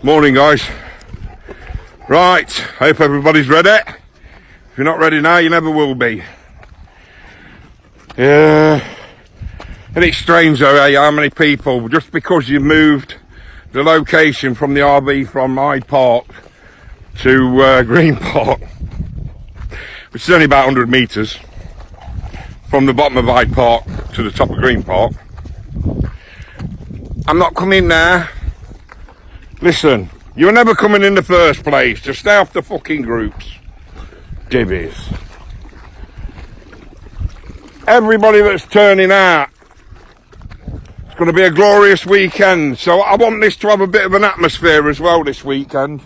Morning, guys. Right, hope everybody's ready. If you're not ready now, you never will be. Yeah, and it's strange though, how many people, just because you moved the location from the RV from Hyde Park to Green Park, which is only about 100 metres from the bottom of Hyde Park to the top of Green Park. I'm not coming there. Listen, you were never coming in the first place. Just stay off the fucking groups. Divvies. Everybody that's turning out, it's going to be a glorious weekend. So I want this to have a bit of an atmosphere as well this weekend.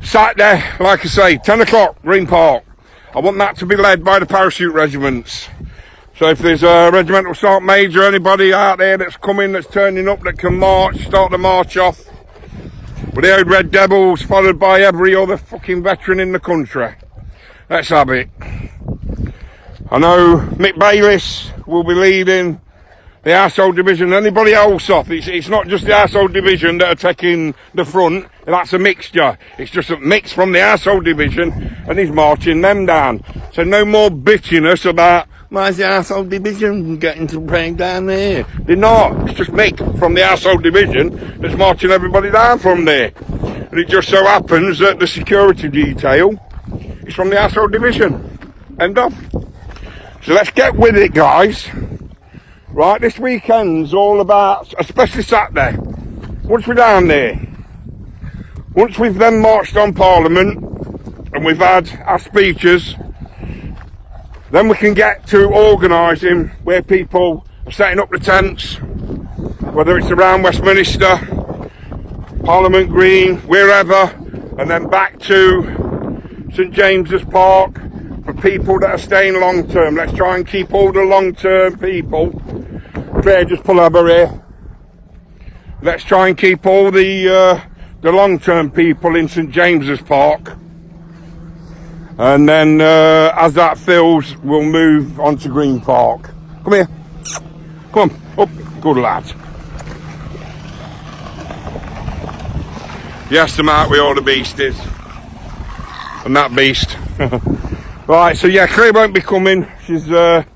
Saturday, like I say, 10 o'clock, Green Park. I want that to be led by the parachute regiments. So if there's a regimental sergeant major, anybody out there that's coming, that's turning up, that can march, start the march off with the old Red Devils, followed by every other fucking veteran in the country. Let's have it. I know Mick Bayliss will be leading the household division. Anybody else off? It's not just the household division that are taking the front. That's a mixture. It's just a mix from the household division, and he's marching them down. So no more bitchiness about, why's the household division getting to break down there? They're not. It's just Mick from the household division that's marching everybody down from there. And it just so happens that the security detail is from the household division. End of. So let's get with it, guys. Right, this weekend's all about, especially Saturday. Once we're down there, once we've then marched on Parliament and we've had our speeches, then we can get to organising where people are setting up the tents, whether it's around Westminster, Parliament Green, wherever, and then back to St James's Park for people that are staying long term. Let's try and keep all the long term people. Claire, just pull over here. Let's try and keep all the long term people in St James's Park. And then as that fills, we'll move on to Green Park. Come here. Come on. Up. Good lad. Yes, the mark with all the beasties. And that beast. Right, so yeah, Claire won't be coming. She's got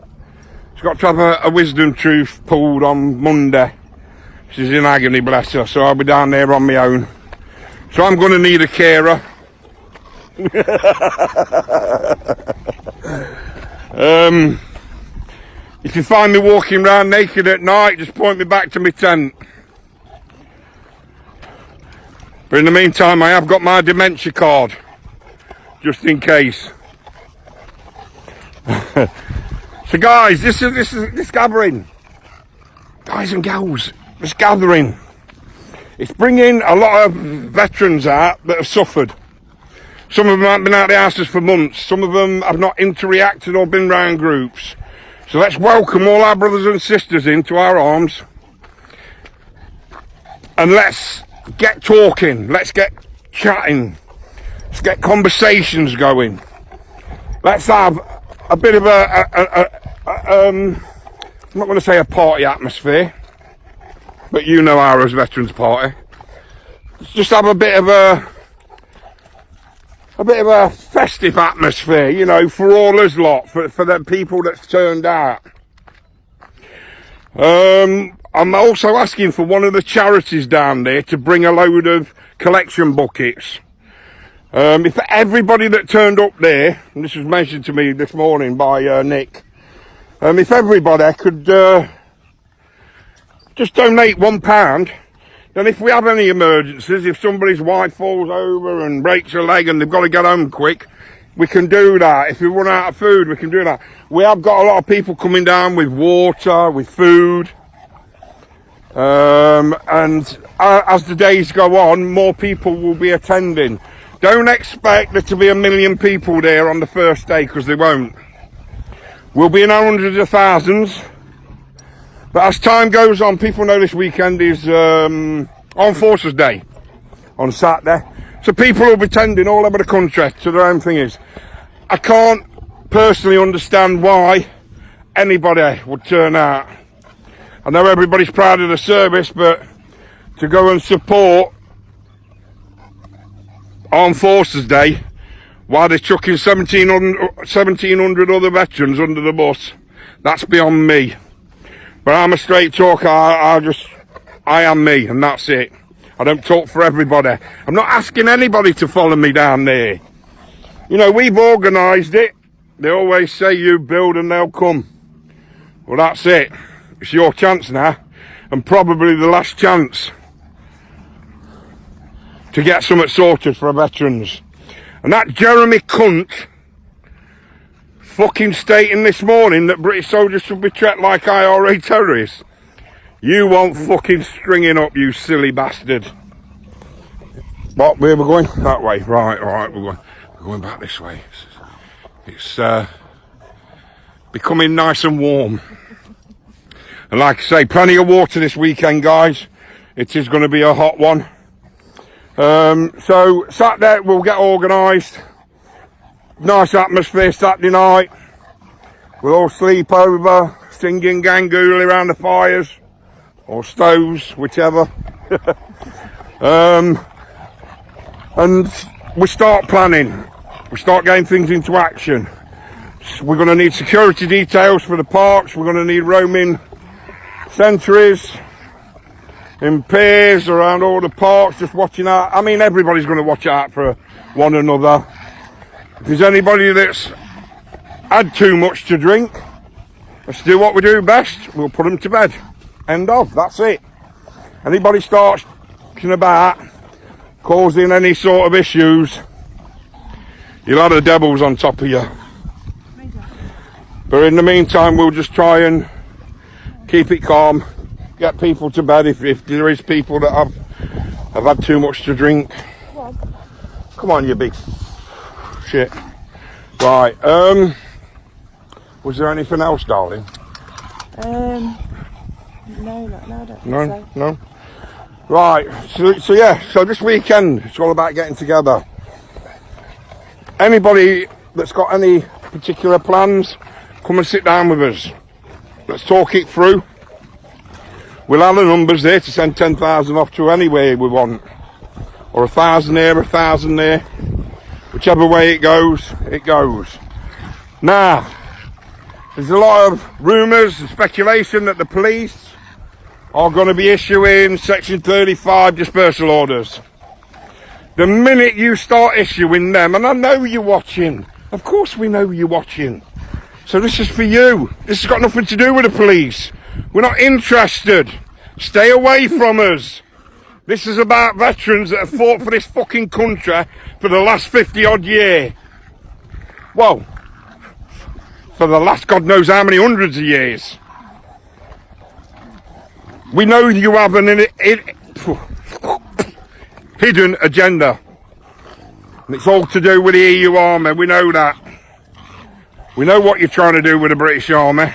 to have a wisdom tooth pulled on Monday. She's in agony, bless her. So I'll be down there on my own. So I'm going to need a carer. If you find me walking around naked at night, just point me back to my tent. But in the meantime, I have got my dementia card, just in case. So guys, this gathering, guys and gals, this gathering, it's bringing a lot of veterans out that have suffered. Some of them haven't been out of the houses for months. Some of them have not interacted or been round groups. So let's welcome all our brothers and sisters into our arms. And let's get talking. Let's get chatting. Let's get conversations going. Let's have a bit of I'm not going to say a party atmosphere, but you know ours, Veterans Party. Let's just have a bit of a festive atmosphere, you know, for all us lot, for the people that's turned out. I'm also asking for one of the charities down there to bring a load of collection buckets. If everybody that turned up there, and this was mentioned to me this morning by Nick, if everybody could just donate £1, then if we have any emergencies, if somebody's wife falls over and breaks a leg and they've got to get home quick, we can do that. If we run out of food, we can do that. We have got a lot of people coming down with water, with food. And as the days go on, more people will be attending. Don't expect there to be 1 million people there on the first day, because they won't. We'll be in our hundreds of thousands. But as time goes on, people know this weekend is Armed Forces Day on Saturday. So people will be attending all over the country to their own thingies. I can't personally understand why anybody would turn out. I know everybody's proud of the service, but to go and support Armed Forces Day while they're chucking 1,700 other veterans under the bus. That's beyond me. But I'm a straight talker. I am me, and that's it. I don't talk for everybody. I'm not asking anybody to follow me down there. You know, we've organised it. They always say you build and they'll come. Well, that's it. It's your chance now, and probably the last chance to get something sorted for our veterans. And that Jeremy Cunt fucking stating this morning that British soldiers should be treated like IRA terrorists. You won't fucking string it up, you silly bastard. What, where we're going? That way. Right, we're going back this way. It's becoming nice and warm. And like I say, plenty of water this weekend, guys. It is going to be a hot one. So Saturday we'll get organised. Nice atmosphere Saturday night. We'll all sleep over, singing gangooli around the fires or stoves, whichever. And we start planning. We start getting things into action. We're going to need security details for the parks. We're going to need roaming sentries in pairs around all the parks, just watching out. I mean, everybody's going to watch out for one another. If there's anybody that's had too much to drink, let's do what we do best. We'll put them to bed. End of. That's it. Anybody starts talking about causing any sort of issues, you'll have the devils on top of you. But in the meantime, we'll just try and keep it calm. Get people to bed if there is people that have had too much to drink. Come on, you big shit. Right, was there anything else, darling? No, not now, I don't think so. No? Right, so yeah, so this weekend, it's all about getting together. Anybody that's got any particular plans, come and sit down with us. Let's talk it through. We'll have the numbers there to send 10,000 off to anywhere we want. Or 1,000 here, 1,000 there. Whichever way it goes, it goes. Now, there's a lot of rumours and speculation that the police are going to be issuing Section 35 dispersal orders. The minute you start issuing them, and I know you're watching, of course we know you're watching. So this is for you. This has got nothing to do with the police. We're not interested. Stay away from us. This is about veterans that have fought for this fucking country for the last 50 odd years. Well, for the last God knows how many hundreds of years. We know you have an hidden agenda. And it's all to do with the EU Army. We know that. We know what you're trying to do with the British Army.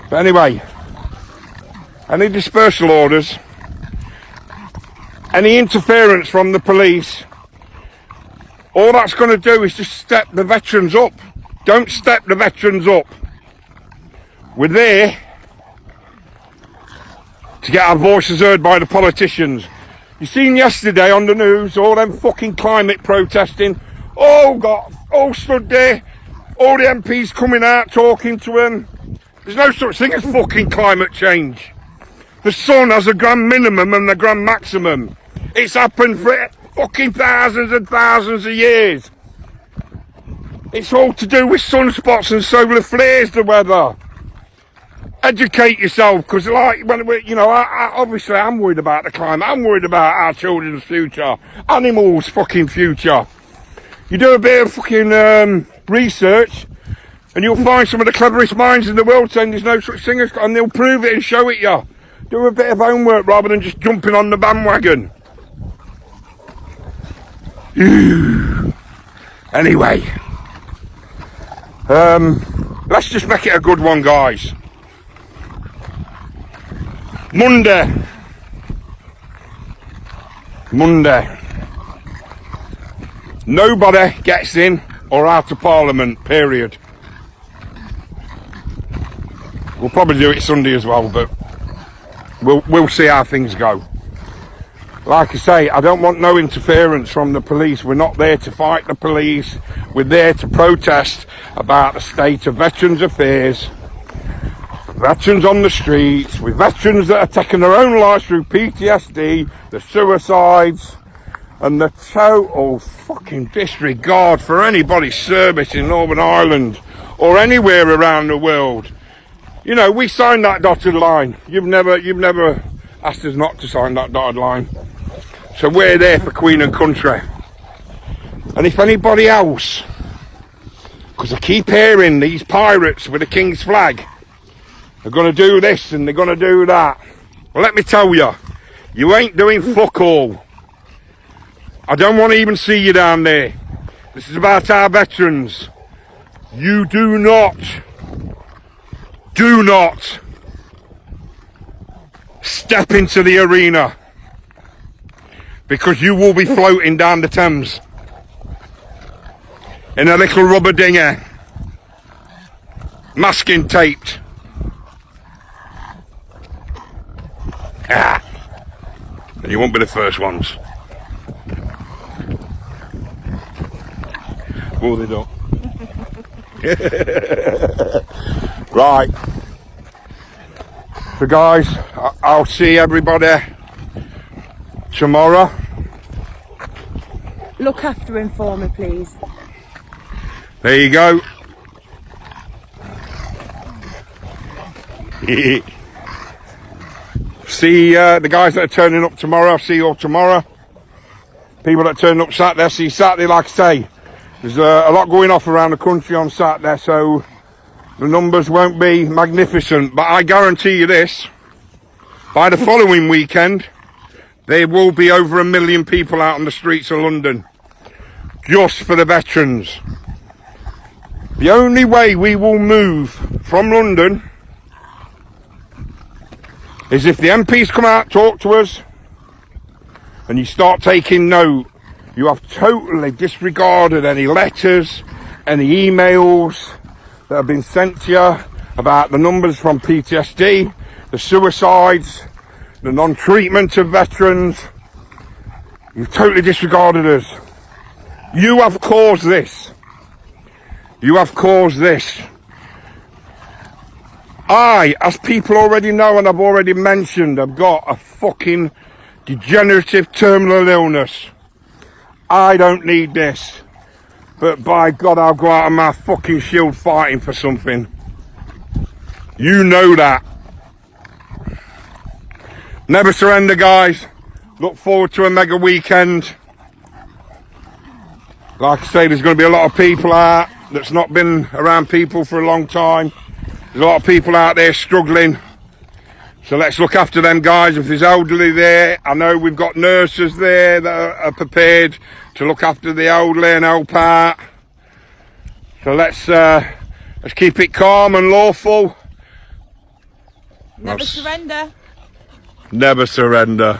But anyway, any dispersal orders, any interference from the police, all that's going to do is just step the veterans up. Don't step the veterans up. We're there to get our voices heard by the politicians. You seen yesterday on the news all them fucking climate protesting. All stood there, all the MPs coming out talking to them. There's no such thing as fucking climate change. The sun has a grand minimum and a grand maximum. It's happened for fucking thousands and thousands of years. It's all to do with sunspots and solar flares, the weather. Educate yourself, because like, when we, you know, obviously I'm worried about the climate. I'm worried about our children's future, animals' fucking future. You do a bit of fucking research, and you'll find some of the cleverest minds in the world saying there's no such thing as, and they'll prove it and show it you. Do a bit of homework rather than just jumping on the bandwagon. Anyway, let's just make it a good one, guys. Monday. Nobody gets in or out of Parliament, period. We'll probably do it Sunday as well, but we'll see how things go. Like I say, I don't want no interference from the police. We're not there to fight the police. We're there to protest about the state of veterans affairs. Veterans on the streets, with veterans that are taking their own lives through PTSD, the suicides, and the total fucking disregard for anybody's service in Northern Ireland or anywhere around the world. You know, we signed that dotted line. You've never asked us not to sign that dotted line. So we're there for Queen and Country. And if anybody else, because I keep hearing these pirates with the King's flag, they're going to do this and they're going to do that. Well, let me tell you, you ain't doing fuck all. I don't want to even see you down there. This is about our veterans. You do not step into the arena, because you will be floating down the Thames in a little rubber dinghy, masking taped. And you won't be the first ones. Well, they don't. Right. So guys, I'll see everybody tomorrow. Look after him for me, please. There you go. See the guys that are turning up tomorrow. I'll see you all tomorrow. People that turn up Saturday, see Saturday. Like I say, there's a lot going off around the country on Saturday, so the numbers won't be magnificent. But I guarantee you this, by the following weekend, there will be over 1 million people out on the streets of London, just for the veterans. The only way we will move from London is if the MPs come out, talk to us, and you start taking note. You have totally disregarded any letters, any emails that have been sent to you about the numbers from PTSD, the suicides, the non-treatment of veterans. You've totally disregarded us. You have caused this. You have caused this. I, as people already know and I've already mentioned, I've got a fucking degenerative terminal illness. I don't need this. But by God, I'll go out on my fucking shield fighting for something. You know that. Never surrender, guys. Look forward to a mega weekend. Like I say, there's going to be a lot of people out that's not been around people for a long time. There's a lot of people out there struggling. So let's look after them, guys. If there's elderly there, I know we've got nurses there that are prepared to look after the elderly and help out. So let's keep it calm and lawful. Never surrender. Never surrender.